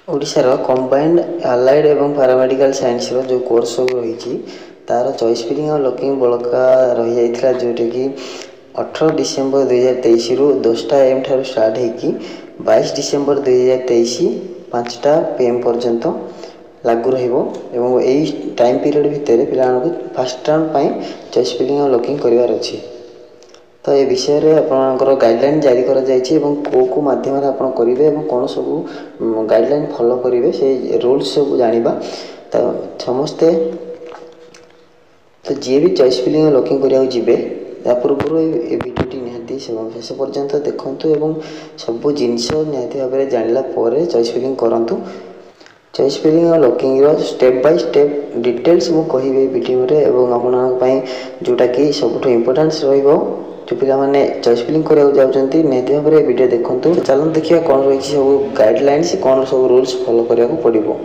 ओडिशार कंबाइंड आलाइड एवं paramedical science जो कोर्स सब रही तार चॉइस फिलिंग और लॉकिंग बड़का रही जाता जोटा कि 18 डिसेम्बर 2023 रु 10टा AM ठार स्टार्ट होगी 22 डिसेम्बर 2023 5टा PM पर्यंत लागू रही टाइम पीरियड भितर पिला फास्ट राउंड चॉइस फिलिंग और लॉकिंग करार अच्छी। तो ये विषय रे आपनकर गाइडलाइन जारी करा जायछि एवं को माध्यम रे आपण करिवे एवं कोन सब गाइडलाइन फॉलो करिवे से रूल्स सब जानिबा। तो समस्ते तो जे भी चॉइस फिलिंग और लॉकिंग करिया जिवे या पूर्व ए वीडियोटी निहाती शेष पर्यंत देखंतु एवं सब जिनस निहाती भाबरे जानिला परे चॉइस फिलिंग करंतु। चॉइस फिलिंग और लॉकिंग रो स्टेप बाय स्टेप डिटेल्स मु कहिबे वीडियो रे एवं आपन पई जोटा कि सबटो इंपोर्टेंस रहइबो जो पिला माने चॉइस फिलिंग करिया जाउचंती निहाती भाबरे वीडियो देखंतु। चलन देखिया कोन रही सब गाइडलाइंस कोन सब रूल्स फॉलो करिया को पड़िबो।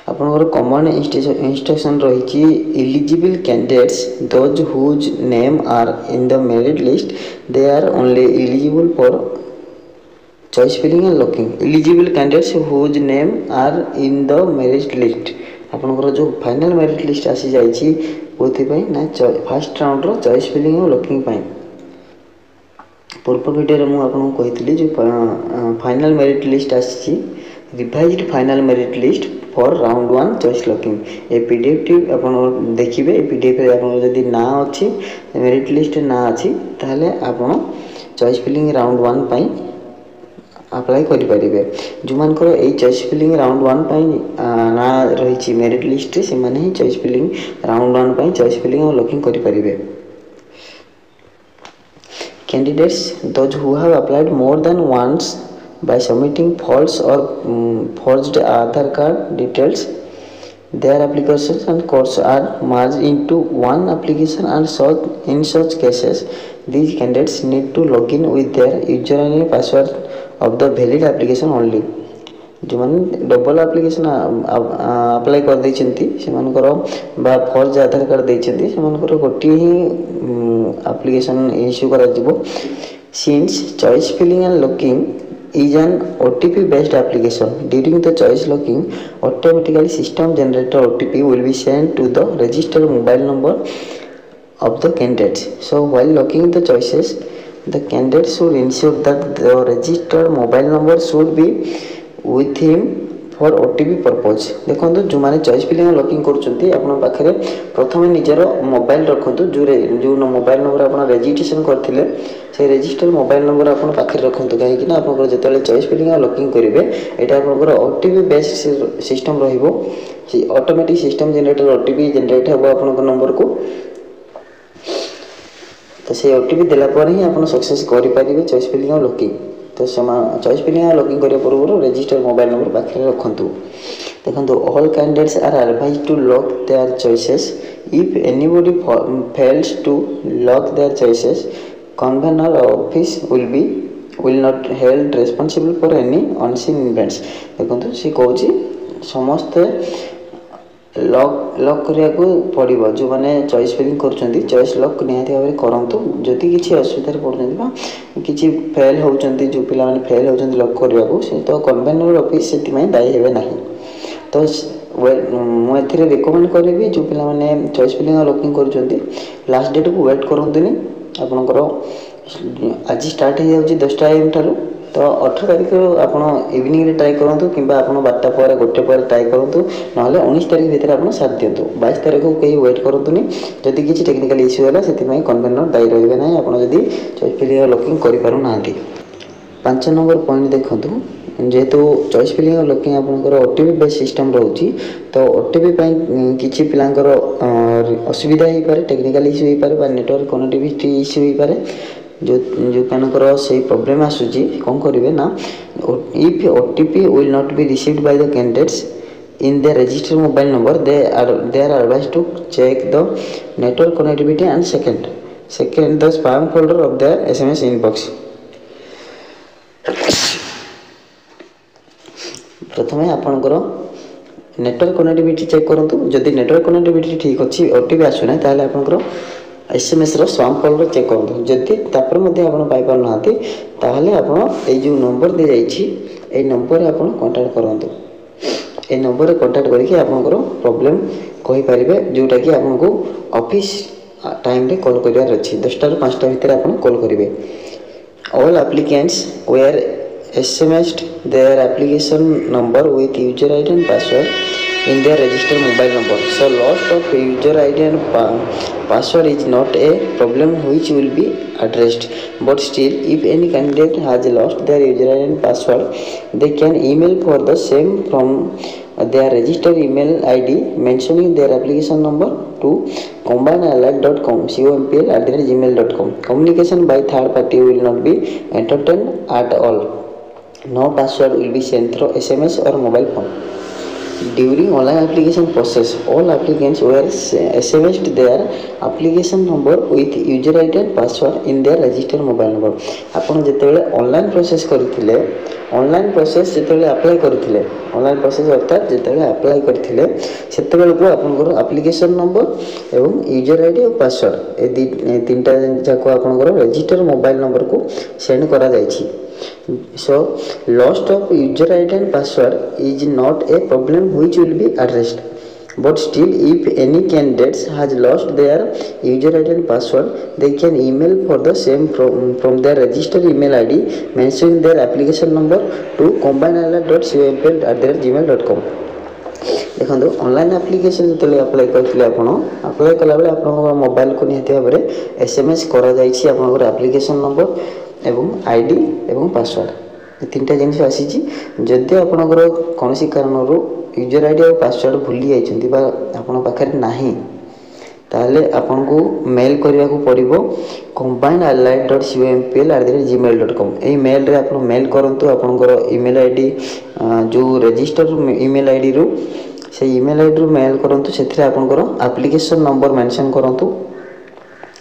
आपनकर कॉमन इंस्ट्रक्शन रही eligible candidates those whose name are in the merit list they are only eligible for choice filling and locking. Eligible candidates whose name are in the merit list आपनकर जो final merit list आसी जाइछि कोथि पई ना first round रो choice filling और locking पई। पूर्व video रे मु आपन कहितली जो फाइनल मेरिट लिस्ट आसी revised final merit list for round 1 choice locking A PDF T आपन देखिबे। ए पीडीएफ रे आपन जदी ना अछि मेरिट लिस्ट ना अछि ताहले आपन चॉइस फिलिंग राउंड 1 पई अप्लाई करि परिबे। जो मानकर ए चॉइस फिलिंग राउंड 1 पई ना रहिछि मेरिट लिस्ट रे से माने ही चॉइस फिलिंग राउंड 1 पई चॉइस फिलिंग और लॉकिंग करि परिबे। Candidates those who have applied more than once by submitting false or forged Aadhaar card details their applications and course are merged into one application and in such cases these candidates need to log in with their username and password of the valid application only। जो मैंने double application apply कर देइछंती सेमानकर बा फर्ज आधार card देइछंती सेमानकर गोटी ही application issue करा जिवो। Since choice filling and locking is an OTP based application during the choice locking automatically system generated OTP will be sent to the registered mobile number of the candidates। So while locking the choices the candidate should ensure that the registered mobile number should be with him for OTP purpose. देखो जो मैंने choice filling और locking करछंती आपन पाखरे प्रथमे निजर mobile रखंतु जो mobile number आपन रजिस्ट्रेशन करथिले से रजिस्टर मोबाइल नंबर आपन पाखरे रखंतु काहे कि ना आपन जेतले चॉइस फिलिंग और लॉकिंग करिवे एटा आपन ओटीपी बेस्ड सिस्टम रहिबो। से automatic system generator OTP generate हेबो आपन नंबर को। तो से ओटीपी देला पर ही आपन सक्सेस करि परिबे चॉइस फिलिंग और लॉकिंग। तो चॉइस फिलिंग और लॉकिंग करिया पूर्व रजिस्टर मोबाइल नंबर पाखरे रखंतु। देखंतु all candidates are advised to lock their choices if anybody fails to lock their choices convener office will not held responsible for any unseen events। देखंतु से कहूची समस्त lock करिया को पड़िबो जो माने चॉइस फिलिंग करछंती चॉइस लॉक निहाती भाबरे करंतु। जदि किछि असुविधा पड़छंती बा किछि फेल होउछंती जो पिला माने फेल होउछंती लॉक करिया को से तो कन्वेनर ऑफिस सेति में दायी हेबे नाही। तो मु एथिरे रिकमेंड करबी जो पिला माने चॉइस फिलिंग और लॉकिंग करछंती लास्ट डेट को वेट करंतुनी आपनकर आज स्टार्ट हो जाउची 10टा AM ठारू। तो 18 तारिख आपन इवनिंग रे ट्राई करंतु किबा आपन 12टा पर गोटे पर ट्राई करंतु नहले 19 तारिख भीतर आपन साथ दियंतु। 22 तारिख को कहीं वेट करंतुनी जदि किछि टेक्निकल इश्यू होला सेति में कन्वेनर दायी रहबे नाही आपन जदि चॉइस फिलिंग और लॉकिंग करि पारु नांती। 5 नंबर पॉइंट देखंतु जेहेतु चॉइस फिलिंग और लॉकिंग आपनकर ओटीपी बेस्ड सिस्टम रहउची तो ओटीपी पई किछि पिलांकर असुविधा ही पारे टेक्निकल इश्यू ही पारे बा नेटवर्क कनेक्टिविटी इश्यू ही पारे जो कानकर से प्रॉब्लम आसुची कोन करिवे ना if OTP will not be received by the candidates in their registered mobile number they are advised to check the network connectivity and second the spam folder of their SMS inbox। प्रथमे आपनकर network connectivity check करंतु जदि network connectivity ठीक अछि OTP आसु नै ताले आपनकर एसएमएस रो स्पाम फोल्डर चेक करंतु जदि तापर मध्ये आपण पाई पार नाथि ताहले आपण ए जो नंबर दे जाईछि ए नंबर रे आपण कांटेक्ट करंतु ए नंबर रे कांटेक्ट करके आपनकर प्रॉब्लम कहि परिबे जोटा कि आपनको ऑफिस टाइम रे कॉल करियार अछि 10 ରୁ 5ଟା भितर आपण कॉल करिवे all applicants were SMSed their application number with user ID and password in their registered mobile number. So loss of user ID and password is not a problem which will be addressed. But still, if any candidate has lost their user ID and password, they can email for the same from their registered email ID mentioning their application number to combinealert.com. Communication by third party will not be entertained at all. No password will be sent through SMS or mobile phone. During online application process, all applicants were SMSed their application number with user ID and password in their registered mobile number. आपण जेतेबेले online process करथिले online process जेतेबेले apply करथिले online process अर्थात जेतेबेले apply करथिले सेतेबेले को आपनकर application number एवं user ID और password ए तीनटा जाको आपनकर रजिस्टर मोबाइल नंबर को सेंड करा जायछि. So loss of user ID and password is not a problem which will be addressed. But still, if any candidates has lost their user ID and password, they can email for the same from their registered email ID mentioning their application number to combinealert.compl@gmail.com. देखो online application जो apply करते apply कला बेले आप mobile को निहती भाव में SMS करा जाइछि आपनकर एप्लिकेशन नंबर एवं आईडी एवं पासवर्ड तीनटा जिनिस आसी जदि आपनकर कौन कारण यूजर आईडी और पासवर्ड भूली जाइछन्ती बा आपन पाखरे नाही ताले आपन को मेल करिया को पड़िबो combinealert.compl@gmail.com ए मेल रे आपन मेल करंतु आपनकर ईमेल आईडी जो रजिस्टर ईमेल आईडी रो से ईमेल आईडी रो मेल करंतु सेथरे आपनकर एप्लीकेशन नंबर मेंशन करंतु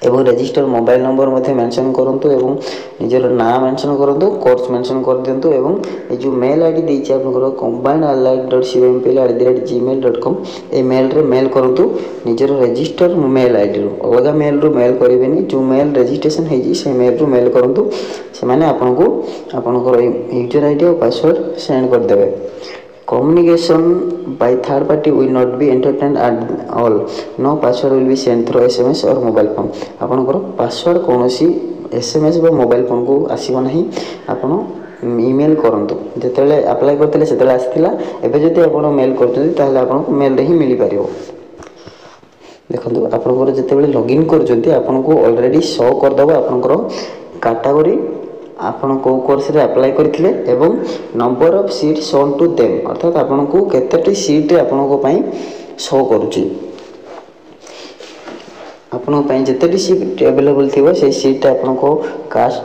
एवं रजिस्टर मोबाइल नंबर मध्य मेंशन करंतु एवं निजर नाम मेंशन करंतु कोर्स मेंशन कर दियंतु एवं ए जो मेल आईडी देछि आपनकर combinealert.compl@gmail.com ए मेल रे मेल करंतु निजर रजिस्टर मेल आईडी रो अलगा मेल रो मेल करिवेनी जो मेल रजिस्ट्रेशन हेजी से मेल रो मेल करंतु से माने आपनको आपनकर यूजर आईडी और पासवर्ड सेंड कर देबे. Communication by third party will not be entertained at all. No password will be sent through SMS or mobile phone. आपनकर पासवर्ड कोनोसी SMS बा मोबाइल फोन को आसीबो नाही. आपण ईमेल करंतु जेतेले अप्लाई करतले सेतेले आस्थिला एबे जति आपण मेल करतली ताहले आपण मेल रे ही मिली पारिबो. देखंतु आपनकर जेतेबेले लॉगिन करजंती आपनको ऑलरेडी शो कर दबो आपनकर कैटेगरी आपण को कोर्स रे अप्लाई करथिले एवं number of seat shown to them अर्थात आपण को केतेटी सीट आपण को पई शो करूची आपण पई जेतेटी सीट अवेलेबल थिबो से सीट आपण को कास्ट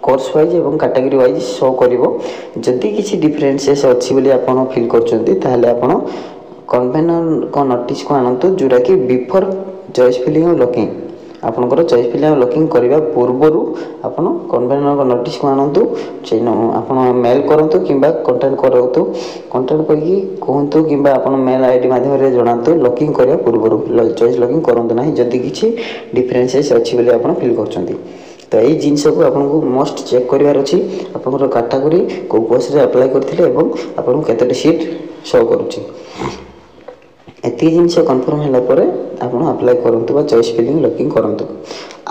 कोर्स वाइज एवं कैटेगरी वाइज शो करिवो. जदि किछि डिफरेंसेस अछि बोली आपण फील करचंती ताहले आपण कन्वेनर को नोटिस को आनंतु जुरा कि बिफोर चॉइस फिलिंग और लॉकिंग आपनकर चॉइस फिलिंग लॉकिंग करबा पूर्वरु आपण कन्वेनर को नोटिस को आनंतु आपण मेल करंतु किबा कांटेक्ट करके कहंतु किबा आपण मेल आईडी माध्यम रे जणांतु लॉकिंग करबा पूर्वरु चॉइस लॉकिंग करंतु नाही जदि किछि डिफरेंसेस अछि बोली आपण फील करचंती. तो यही जिनस को आपन को मस्ट चेक करिवार अछि आपनकर कैटेगरी को पोस्ट रे अप्लाई करथिले एवं आपन केतेटी सीट शो करूची एति जिनस कंफर्म होला परे आपण अप्लाई करंतु बा चॉइस फिलिंग लॉकिंग करंतु.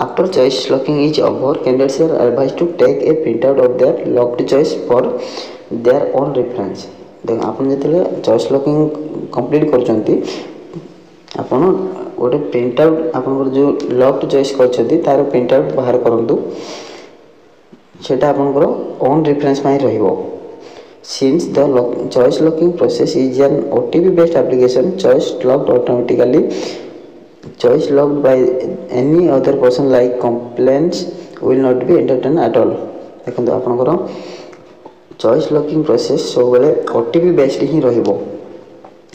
After choice locking is over candidates are advised to take a print out of their locked choice for their own reference. देख आपण जेतले चॉइस लॉकिंग कंप्लीट करचंती आपण गोटे प्रिंट आउट आपनकर जो लॉक्ड चॉइस करछथि तार प्रिंट आउट बाहर करंतु सेटा आपनकर ओन रेफरेंस माइ रहिबो. Since the choice locking process is an OTP based application, choice locked automatically. Choice locked by any other person like complaints will not be entertained at all. देखो आपनकर choice locking process सब बेले OTP based ही रहिबो.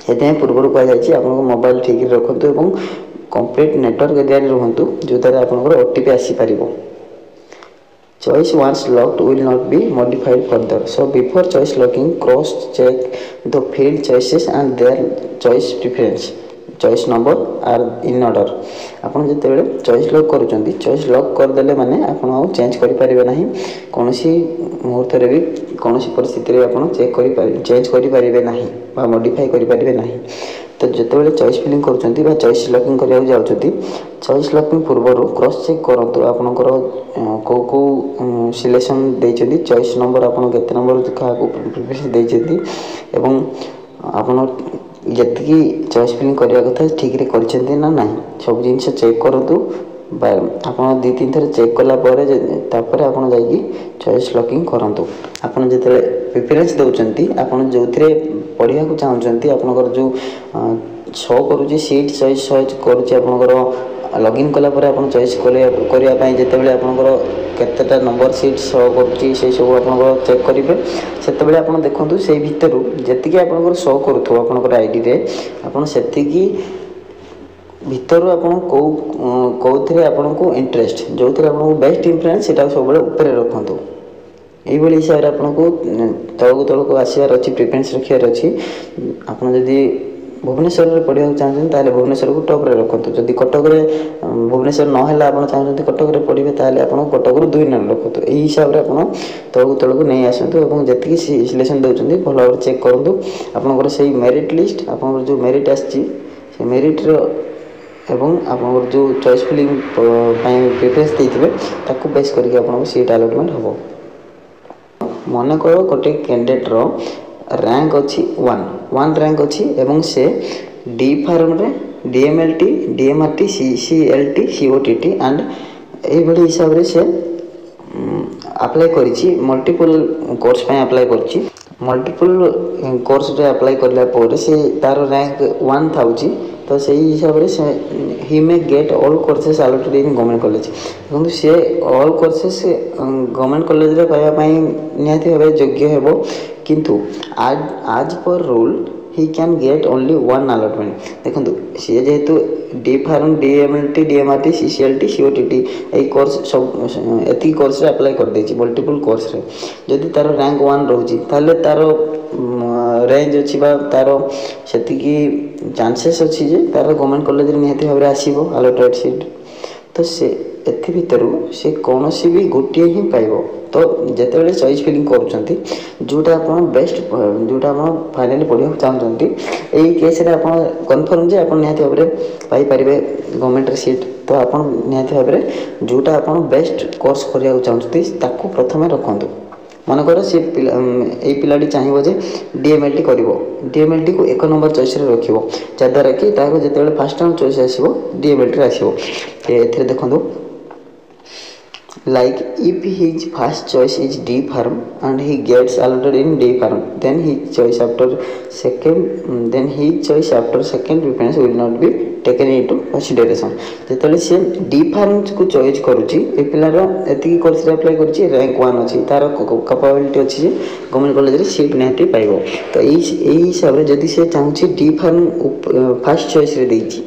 हेते पूर्व को जायछि आपनको mobile ठीक रखंतु एवं कंप्लीट नेटवर्क एरिया रे रहंतु जो तारे आपनकर OTP आसी परिबो. Choice once locked will not be modified further. So before choice locking, cross check the field choices and their choice preference. Choice number are in order आपन जेतेबेले choice lock करूचंती choice lock कर देले माने आपन आ change करि परिबे नाही कोनोसी मुहूर्त रे भी कोनोसी परिस्थिति रे आपन चेंज करि परिबे नाही बा मॉडिफाई करि परिबे नाही तो जेतेबेले चॉइस फिलिंग करूचंती बा चॉइस लॉकिंग करिया जाउचंती चॉइस लॉकिंग पूर्वरु क्रॉस चेक करंतु आपनकर को को सिलेक्शन देइचंती चॉइस नंबर आपन केते नंबर का को प्रिफरेंस देइचंती एवं आपन जति चॉइस फिलिंग करिया कथा ठीक रे करछंती ना नाही सब जिंस चेक करंतु बा आपन दि तीन थर चेक कला परे तापर आपन जाई कि चॉइस लॉकिंग करंतु आपन जेते प्रिफरेंस दउचंती आपन जोथरे पढिया को चाहउचंती आपनकर जो शो करूची सीट चॉइस करूची आपनकर लॉगिन कला परे आपन चॉइस करिया पई जेतेबेले आपनकर केतेटा नंबर सीट शो करूची से सब आपनकर चेक करिवे सेतेबेले आपन देखंतु से भितरु जति कि आपनकर शो करूथो आपनकर आईडी रे आपन सेति कि भितर आपन कोथरे आपन को इंटरेस्ट जोथरे आपन को बेस्ट इंफ्लुएंस सेटा सब बेले ऊपर रखंतु एई बली हिसाब रे आपन को तळको आसीबार अछि प्रिफरेंस रखियार अछि आपन जदी भुवनेश्वर रे पढिया चाहछन ताले भुवनेश्वर को टॉप रे रखंतु जदी कटक रे भुवनेश्वर न हैला आपन चाहछन कटक रे पढिबे ताले आपन कटक रो 2 नंबर रखंतु एई हिसाब रे आपन तळको नै आसंतु एवं जति सिलेक्शन दउचंदी भलो चेक करंतु आपनकर सेही मेरिट लिस्ट आपनकर जो मेरिट आछि से मेरिट रो एवं आपनकर जो चॉइस फिलिंग पई प्रिफरेंस देथिबे ताकू बेस करके आपन सीट अलॉटमेंट हबो मन करो गोटे कैंडिडेट रो रैंक अच्छी 1 रैंक अच्छी एवं से डी फार्म रे डीएमएलटी डीएमआरटी सीसीएलटी सीओटीटी एंड ए बड़ी हिसाब रे से अप्लाई करिछि मल्टीपल कोर्स पे अप्लाई करिछि मल्टीपल कोर्स रे अप्लाई करला पर से तार रैंक 1 थाउची तो सही हिसाब रे से ही may get all courses allotted in government college किंतु से ऑल कोर्सेस गवर्नमेंट कॉलेज रे पाया पई निहाती भाबे योग्य हेबो किंतु आज पर rule he can get only 1 allotment देखंतु से जेहेतु डी फार्म डीएमएलटी डीएमआरटी सीसीएलटी सीओटीटी ए कोर्स सब एती कोर्स रे अप्लाई कर देछि मल्टीपल कोर्स रे जदि तार रैंक 1 रहउछि ताले तार रेंज अछि बा तार सेति की चांसेस अछि जे तार गवर्नमेंट कॉलेज रे निहाती भाबे आसीबो अलॉटेड सीट तो से एथि भितरु से कोनोसी भी गोटिए ही पाइबो तो जेतेबेले चॉइस फिलिंग करूचंती जोटा आपन बेस्ट जोटा आपन फाइनली पढिया चाहउचंती एई केस रे आपन कन्फर्म जे आपन निहाती भाबे पाई परिबे गवर्नमेंट रे सीट तो आपन निहाती भाबे जोटा आपन बेस्ट कोर्स करिया चाहउचंती ताकू प्रथमे रखंतु मन कर से ए पिलाटी चाहिबो जे डीएमएलटी करिवो डीएमएलटी को 1 नंबर चॉइस रे रखिवो जद्वारा कि ताको जेतेबेले फर्स्ट टाइम चॉइस आसीबो डीएमएलटी रे आसीबो एथरे देखंतु like if his first choice is D farm and he gets allotted in D farm then his choice after second preference will not be taken into consideration जेतले से D farm को choice करूची ए पिलार एति course रे apply करूची rank 1 अछि तार capability अछि जे government college रे सीट नेटी पाइबो तो एई हिसाब रे जदी से चाहूची D farm फर्स्ट चॉइस रे देछि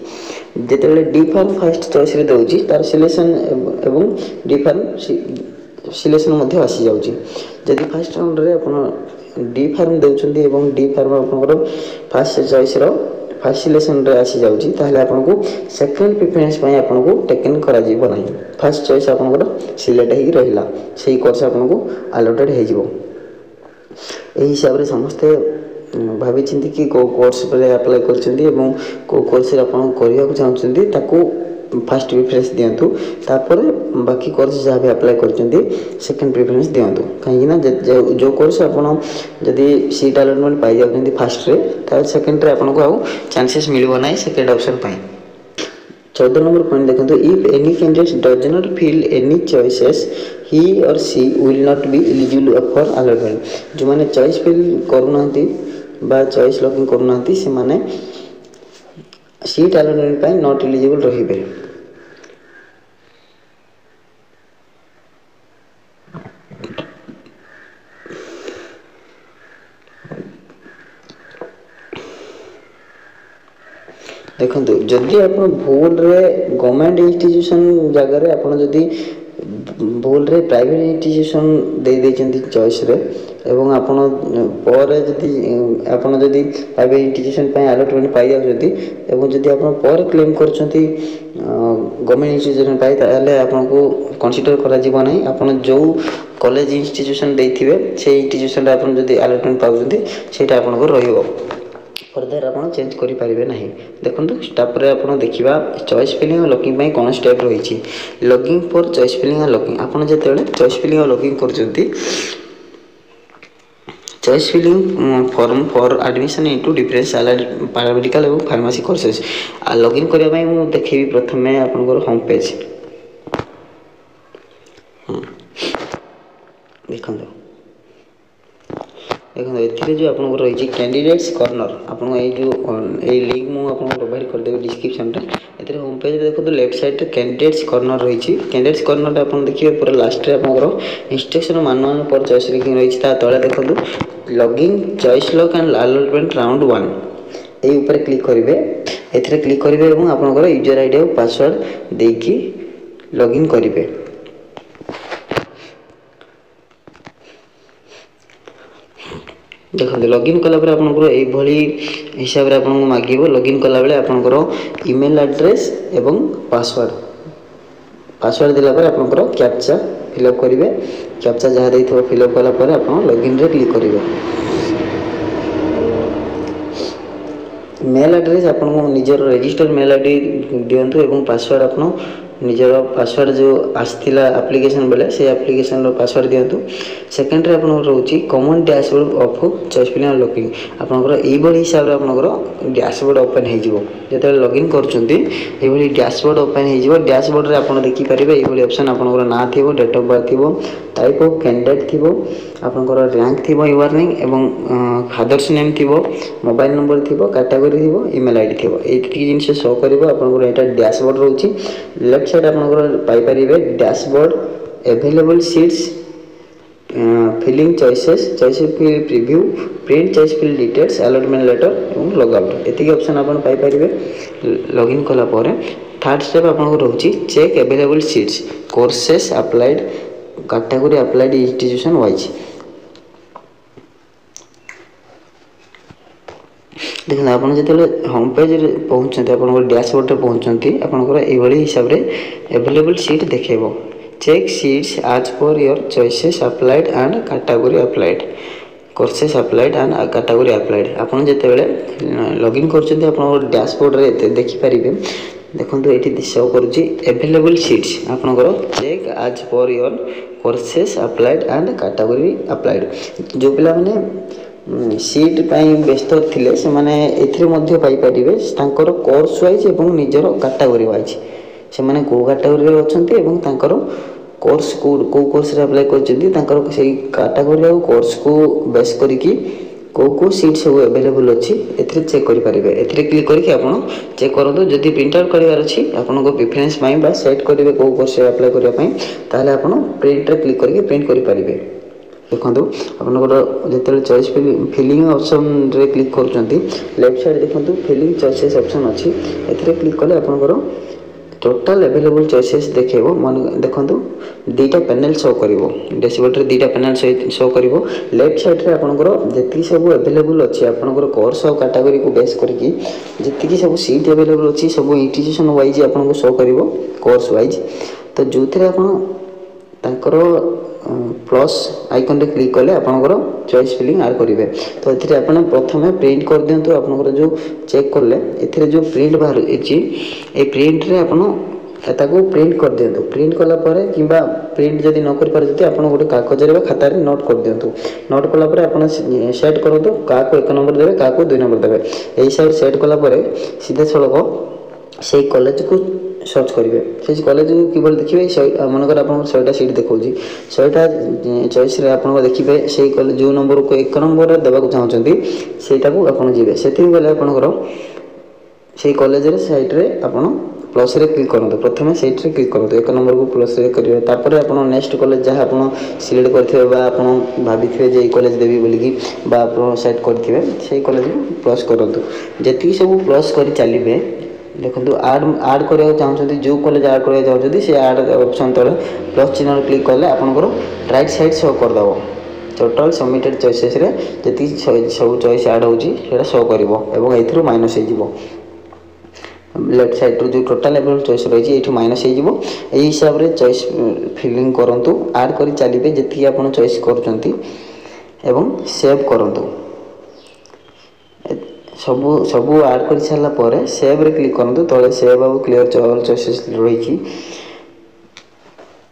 जेतेबेले डी फार्म फर्स्ट चॉइस रे दउची तार सिलेक्शन एवं डी फार्म सिलेक्शन मध्ये आसी जाउची जदी फर्स्ट राउंड रे अपन डी फार्म दउचंदी एवं डी फार्म आपनकर first choice row first selection रे आसी जाउची ताहले आपन को सेकंड प्रेफरेंस पय आपन को टेकन करा जीवो नाही फर्स्ट चॉइस आपनकर सिलेक्ट हेई रहिला सेही कोर्स आपन को अलॉटेड हे जीवो एही हिसाब रे समस्त भाभी चिंती कि को कोर्स पर अप्लाई करछंती एवं को कोर्स रे आपण करिया को चाहछंती ताको फर्स्ट प्रेफरेंस दियंतु तापर बाकी कोर्स जहाँ भी अप्लाई करछंती सेकंड प्रेफरेंस दियंतु काहे ना जो कोर्स आपण जदी सीट अलॉटमेंट पाई जाउछंती फर्स्ट रे ता सेकंड रे आपण को आ चांसेस मिलबो नाही सेकंड ऑप्शन पाई 14 नंबर पॉइंट देखंतु if any candidate does not fill any choices he or she will not be eligible for allotment जो माने चॉइस फिल करूनांती बा चॉइस लॉकिंग करूनांती से माने seat allotment pi not eligible रहिबे देखंतु जदि आपण भूल रे गवर्नमेंट इंस्टीट्यूशन जगह रे आपण जदि भूल रे प्राइवेट इंस्टीट्यूशन दे देचंती चॉइस रे एवं आपण पर जदि पाइबे इंस्टीट्यूशन आलोटमेंट पाई जाउछंती एवं जदि आपण पर क्लेम करछंती गवर्नमेंट इंस्टीट्यूशन पाई ताले आपनको कंसीडर करा जीव नाही आपण जो कॉलेज इंस्टीट्यूशन देथिबे से इंस्टीट्यूशन रे आपण जदि आलोटमेंट पाउछंती सेटा आपनको रहिबो फर्दर आप चेंज करेंगे ना। देखो तापर आप देखा चॉइस फिलिंग और लॉकिंग कौन स्टेप रही लॉगिंग फॉर चॉइस फिलिंग और लॉकिंग आपड़ जो चॉइस फिलिंग और लॉकिंग कर choice filling form for admission into difference allied paramedical और फार्मेसी कोर्सेस लॉगिन करने मुझे देखी प्रथम आपंकर होम पेज देखो देखो ये जो आप रही कैंडिडेट्स कॉर्नर आपको ये लिंक मुझे प्रोवाइड करदेवी डिस्क्रिप्शन में होम पेज देखो लेफ्ट साइड कैंडिडेट्स कॉर्नर रही कैंडिडेट्स कॉर्नर आप देखिए पूरा लास्ट रे आप इंस्ट्रक्शन मानुआल पर चॉइस लिंकिंग रही तले देखो logging choice lock and allotment round 1 ये ऊपर क्लिक करेंगे ए क्लिक करेंगे और आपंकर यूजर आईडी और पासवर्ड देकी लॉगिन करेंगे। देखो लॉगिन कला आपंकर हिसाब से आपको मागे लॉगिन कला बेले आपंकर ईमेल एड्रेस एवं पासवर्ड देला पर आपंकर कैप्चा फिलअप करेंगे कैप्चा जहाँ देथिबो फिलअप कला पर आप लॉगिन रे क्लिक करेंगे। मेल एड्रेस आपको निजर रजिस्टर मेल आईडी दिंतु एवं पासवर्ड आप निजर पासवर्ड जो आसला एप्लिकेशन बेले से एप्लिकेशन पासवर्ड दिंतु। सेकेंड रे आपन रोची common dashboard of choice filling locking आपनकर एई बडी हिसाब रे आपनकर डैशबोर्ड ओपन हे जिवो जेते लॉगिन करचुंती एई बडी डैशबोर्ड ओपन हे जिवो। डैशबोर्ड रे आपन देखि परिबे एई बडी ऑप्शन आपनकर ना थिबो डेट ऑफ बर्थ थिबो टाइप ऑफ कैंडिडेट थिबो आपनकर रैंक थिबो वार्निंग एवं फादर्स नेम थिबो मोबाइल नंबर थिबो कैटेगरी थिबो ईमेल आईडी थिबो एतिकी जिंस शो करबो आपनकर एटा डैशबोर्ड रहउची। लेफ्ट साइड आपनकर पाई परिबे dashboard available seats filling choices choice fill preview print choice fill details allotment letter और लॉग आउट एतिक ऑप्शन आपन पाई परिबे। लॉगिन कला पर थर्ड स्टेप आपन रहउची check available seats courses applied category applied institution wise. देखो आप जो होम पेज पहुँचते आप डैशबोर्ड पहुँचती आपंकर ये हिसाब से अवेलेबल सीट देखेब चेक सीट्स आज per your choices applied and category applied courses applied and category applied आपन जितेबाला लॉगिन कर डैशबोर्ड रे देखिपारे देखो ये शो करुँची अवेलेबल सीट्स आपंकर चेक आज per your courses applied and category applied जो पिला माने सीट व्यस्त थिले से माने एथिरे मध्य पाई परिबे तांकर कोर्स वाइज एवं निजर कैटेगरी वाइज से माने को कैटेगरी रे अछंती एवं तांकर कोर्स को कोर्स रे अप्लाई करछंती तांकर सेही कैटेगरी और कोर्स को बेस करिकि को सीट सब अवेलेबल अछि एथिरे चेक करि परिबे। एथिरे क्लिक करिकि आपण चेक करदो जदि प्रिंट आउट करिवार अछि आपण को प्रेफरेंस पाई बा सेट करिवे को कोर्स रे अप्लाई करिया पई ताले आपण प्रिंट रे क्लिक करिकि प्रिंट करि परिबे। देखो आपंकर जो चॉइस फिलिंग ऑप्शन रे क्लिक कर लेफ्ट साइड देखो फिलिंग चॉइसेस ऑप्शन अच्छी ए क्लिक कले आपंकर टोटल अवेलेबल चॉइसेस देखेबो मन देखो दीटा पैनल शो करिवो डैशबोर्ड रे दीटा पैनल शो करिवो। लेफ्ट साइड रे आपनकर जति सब अवेलेबल अछि आपनकर कोर्स और कैटेगरी को बेस करके जति सब सीट अवेलेबल अछि सब इंस्टीट्यूशन वाइज आपनको शो करिवो कोर्स वाइज। तो जो थे आपन तांकर प्लस आइकन रे क्लिक कले आपनकर चॉइस फिलिंग आड करिवे। तो एथिरे आपन प्रथमे प्रिंट कर दियंतु आपनकर जो चेक करले एथिरे जो प्रिंट बाहर एची ए प्रिंट रे आपन एताको प्रिंट कर दियंतु। प्रिंट कला परे किबा प्रिंट जदी न कर पार जति आपन गोटे कागज रे खाता रे नोट कर दियंतु। नोट कला परे आपन सेट करदो का को 1 नंबर देबे का को 2 नंबर देबे एई साइड सेट कला परे सीधे सळक से कॉलेज को सर्च करेंगे से कॉलेज को किबल देखिए मनकर आप 100टा सीट देखा 100टा चॉइस आप देखिए से कॉलेज जो नंबर को 1 नंबर देवाक चाहते सेटा को आपन जीवे से गले आपंकर से कॉलेज रे साइट रे आपन प्लस रे क्लिक करते प्रथम सेट रे क्लिक करते 1 नंबर को प्लस रे करेंगे तापर आपन नेक्स्ट कॉलेज जहाँ आप सिलेक्ट करथिबे बा आपन भाबिथिबे जे कॉलेज देबी बोलिकी बा आप सेट करथिबे से कॉलेज प्लस करंतु जति सब प्लस करी चलिबे। देखो आड करिया चाहते जो कॉलेज आड करिया चाहते से आड ऑप्शन तले प्लस चिन्ह क्लिक कले आपनकर राइट साइड शो कर दबो टोटल सबमिटेड चॉइसेस रे जति सब चॉइस ऐड होची सेटा शो करिवो एवं एथरो माइनस हे जिवो लेफ्ट साइड रो जो टोटल लेवल चॉइस रही एठू माइनस हे जिवो एही हिसाब रे चॉइस फिलिंग करंतु ऐड करि चलिबे जति आपण चॉइस करचंती एवं सेव करंतु सबू ऐड कर सारा पर सेव रे क्लिक करंतु तळे सेव अब क्लियर ऑल चॉइसेस रही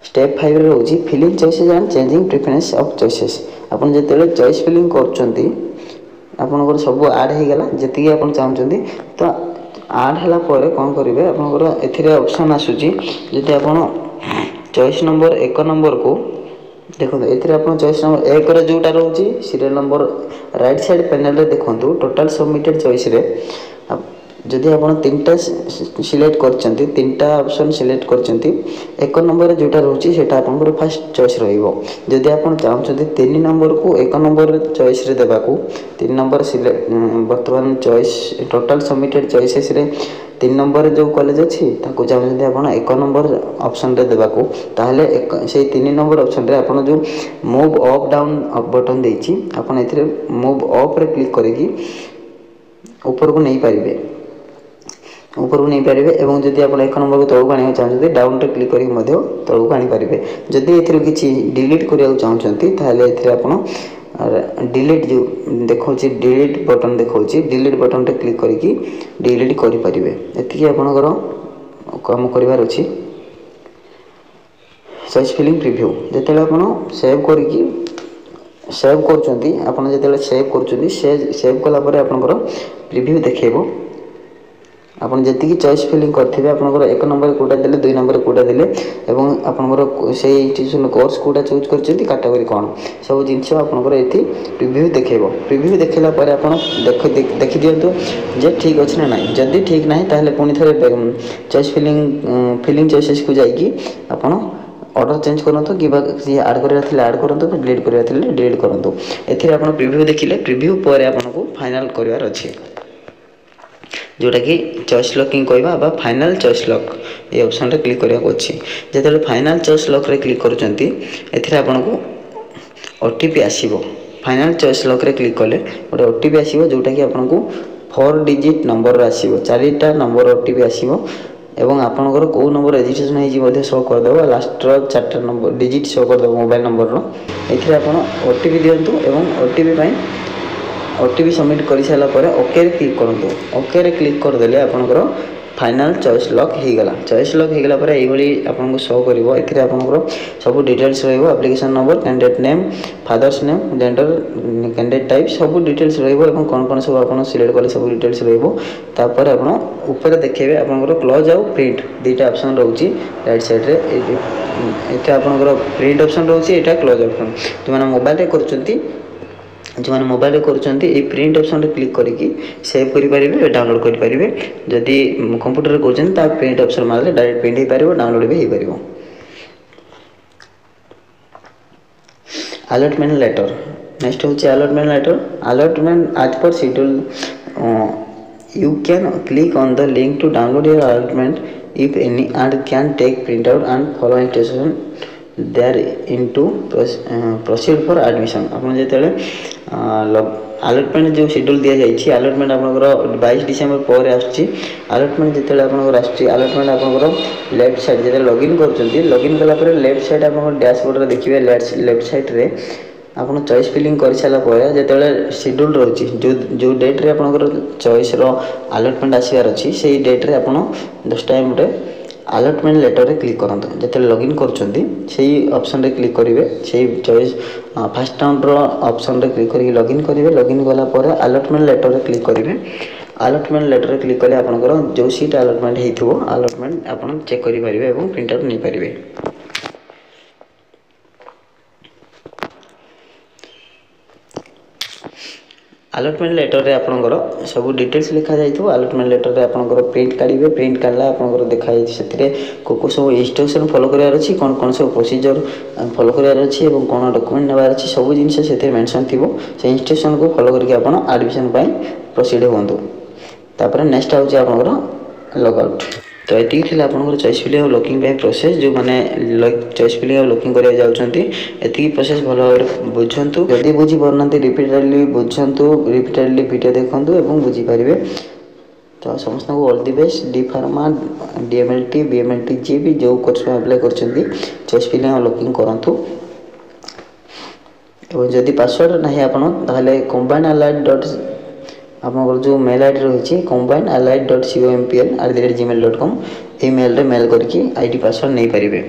स्टेप 5 रे होची filling choices and changing preference of choices आपण जेतेले चॉइस फिलिंग करचंती आपनकर सब ऐड हे गेला जति आपण चाहचंती तो ऐड हला पर कोन करिवे आपनकर एथिरे ऑप्शन आसुची जति आपण चॉइस नंबर 1 नंबर को देखो एथिरे आपण चॉइस नंबर 1 रे जोटा रहउची serial number right side panel रे देखंतु टोटल सबमिटेड चॉइस रे जदि आपण तीनटा सिलेक्ट करचंती तीनटा ऑप्शन सिलेक्ट करचंती 1 नंबर जोटा रहउची सेटा आपनकर फर्स्ट चॉइस रहइबो जदि आपण चाहचंती 3 नंबर को 1 नंबर चॉइस रे देबा को 3 नंबर सिलेक्ट वर्तमान चॉइस टोटल सबमिटेड चॉइसेस रे 3 नंबर जो कॉलेज अछि ताको चाहचंती आपण 1 नंबर ऑप्शन रे देबा को ताहले से 3 नंबर ऑप्शन रे आपण जो मूव अप डाउन बटन देछि आपण एथिरे मूव अप रे क्लिक करेगी ऊपर को नहीं पारिबे ऊपर को नहीं पारिबे एवं जदि आपण 1 नंबर को तळु आनिया चाहछंती डाउन रे क्लिक करी मध्य तळु आनी पारिबे जदि एथिरे किछि डिलीट करिया चाहछंती ताहले एथिरे आपण डिलीट जो देखौछि डिलीट बटन देखौछि डिलीट बटन रे क्लिक करिकि डिलीट करि पारिबे एतिकी आपनकर काम करिवार अछि चॉइस फिलिंग प्रीव्यू जेतेले आपण सेव करिकि सेव करचंती आपण जेतेले सेव करचंती सेव कला परे आपनकर प्रीव्यू देखेबो आपण जति चॉइस फिलिंग करथिबे आपनकर 1 नंबर कोटा देले 2 नंबर कोटा देले एवं आपनकर से इंस्टीट्यूशन कोर्स कोटा चूज करचंती कैटेगरी कोन सब जिंस आपनकर एथि प्रीव्यू देखेबो प्रीव्यू देखला परे आपण देखि दियंतु जे ठीक अछि ना नाही जदि ठीक नाही ताहले पुनी थरे चॉइस फिलिंग चॉइसेस को जाईकी आपण ऑर्डर चेंज करंतु किबा ऐड करिया थिले ऐड करंतु डिलीट करिया थिले डिलीट करंतु एथिरे आपण प्रीव्यू देखिले प्रीव्यू परे आपण को फाइनल करिवार अछि जोटा कि चॉइस लॉकिंग कहबा बा final choice lock A option रे क्लिक करिया को अछि जेतेले फाइनल चॉइस लॉक रे क्लिक करचंती एथिरे आपण को ओटीपी आसीबो फाइनल चॉइस लॉक रे क्लिक कले ओटे ओटीपी आसीबो जोटा कि आपण को 4 डिजिट नंबर रे आसीबो 4टा नंबर ओटीपी आसीबो एवं आपनकर को नंबर रजिस्ट्रेशन हे जी मध्ये शो कर देबो लास्ट रो 4टा नंबर डिजिट शो कर देबो मोबाइल नंबर रो एथिरे आपण ओटीपी दियंतु एवं ओटीपी पई ओटीपी सबमिट कर सारा पर ओके रे क्लिक करंतु ओके रे क्लिक कर देले आपनकर फाइनल चॉइस लॉक हे गला चॉइस लॉक हे गला पर एई भली आपन को शो करबो एथिरे आपनकर सब डिटेल्स रहइबो application number candidate name father's name gender candidate type सब डिटेल्स रहइबो एवं कोन कोन सब आपन सिलेक्ट करले सब डिटेल्स रहइबो तापर आपन ऊपर देखैबे आपनकर क्लोज आउ प्रिंट दुटा ऑप्शन रहउची राइट साइड रे एटा आपनकर प्रिंट ऑप्शन रहउची एटा क्लोज ऑप्शन जो माने मोबाइल रे करचंती जो माने मोबाइल रे करचंती ए प्रिंट ऑप्शन रे क्लिक करिकि सेव करि परिबे डाउनलोड करि परिबे जदि कंप्यूटर रे करचंती ता प्रिंट ऑप्शन मारले डायरेक्ट प्रिंट हे परिबो डाउनलोड भी हे परिबो अलॉटमेंट लेटर नेक्स्ट होची अलॉटमेंट लेटर अलॉटमेंट आज पर schedule you can click on the link to download your allotment if any and can take print out and follow instruction there into proceed for admission आपण जेतेले allotment जो schedule दिया जाइछि allotment आपनकर 22 December पर आछि allotment जेतेले आपनकर आछि allotment आपनकर लेफ्ट साइड जेते लॉगिन करचंती लॉगिन कला पर लेफ्ट साइड आपन डैशबोर्ड रे देखिबे लेफ्ट साइड रे आपन चॉइस फिलिंग कर साला पर जेतेले शेड्यूल रहउछि जो डेट रे आपनकर चॉइस रो अलॉटमेंट आसीबार अछि सेही डेट रे आपन 10 टाइम रे अलॉटमेंट लेटर रे क्लिक करंतु जेते लॉगिन करचंती सेही ऑप्शन रे क्लिक करिवे सेही चॉइस फर्स्ट राउंड रो ऑप्शन रे क्लिक करी लॉगिन करिवे लॉगिन गला पर अलॉटमेंट लेटर रे क्लिक करिवे अलॉटमेंट लेटर रे क्लिक कले आपनकर जो सीट अलॉटमेंट हेइथबो अलॉटमेंट आपन चेक करि परिवे एवं प्रिंट आउट नै परिवे अलॉटमेंट लेटर रे आपनकर सब डिटेल्स लिखा जाइथो अलॉटमेंट लेटर रे आपनकर प्रिंट काढिबे प्रिंट काढला आपनकर देखा जाय सेतिरे को सब इंस्ट्रक्शन फॉलो करियार अछि कोन सब प्रोसीजर फॉलो करियार अछि एवं कोन डॉक्यूमेंट नेबार अछि सब जिंस सेते मेंशन थिबो से इंस्ट्रक्शन को फॉलो करके आपन एडमिशन पय प्रोसीड होंदो तापर नेक्स्ट आउची आपनकर लॉग आउट तो ये थी आपंकर चॉइस फिलिंग और लॉकिंग प्रोसेस जो मैंने चॉइस फिलिंग और लॉकिंग करा जाउछंती एति प्रोसेस भल भाव बुझंतु जदि बुझी पारना रिपीटेडली बुझंतु रिपीटेडली वीडियो देखंतु एवं बुझी पारिबे। तो समस्त को all the best. D pharma DMLT BMLT जी भी जो कोर्स में अप्लाई करछंती चॉइस फिलिंग और लॉकिंग करंतु एवं जदि पासवर्ड नहीं आपण ताहले कंबाइंड अलाइड डॉट आपनकर जो मेल आईडी रही combinedallied.compl@gmail.com ये मेल रे मेल करके आईडी पासवर्ड नहीं पारिबे।